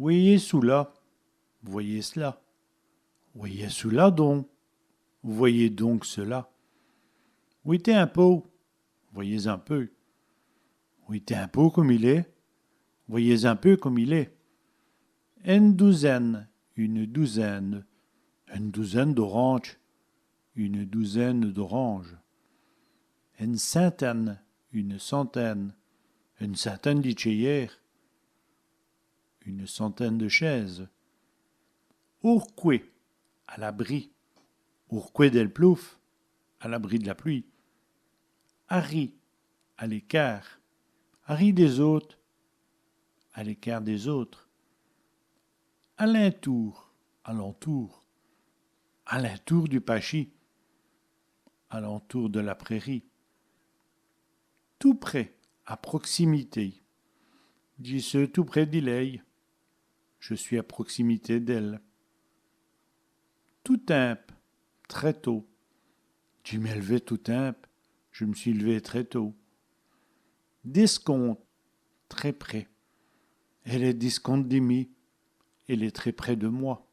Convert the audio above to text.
Voyez cela, voyez cela. Voyez cela donc, voyez donc cela. Où était un pot? Voyez un peu. Où était un pot comme il est? Voyez un peu comme il est. Une douzaine d'oranges, une douzaine d'oranges. Une centaine de chaises, une centaine de chaises. Urque, à l'abri. Urque del plouf, à l'abri de la pluie. Harry, à l'écart. Harry des autres, à l'écart des autres. Alentour, alentour. Alentour du Pachi, alentour de la prairie. Tout près, à proximité. Dis-ce tout près d'Ileille. Je suis à proximité d'elle. Tout imp, très tôt. Tu m'es levé tout imp, je me suis levé très tôt. Discompte, très près. Elle est discompte d'Imi, elle est très près de moi.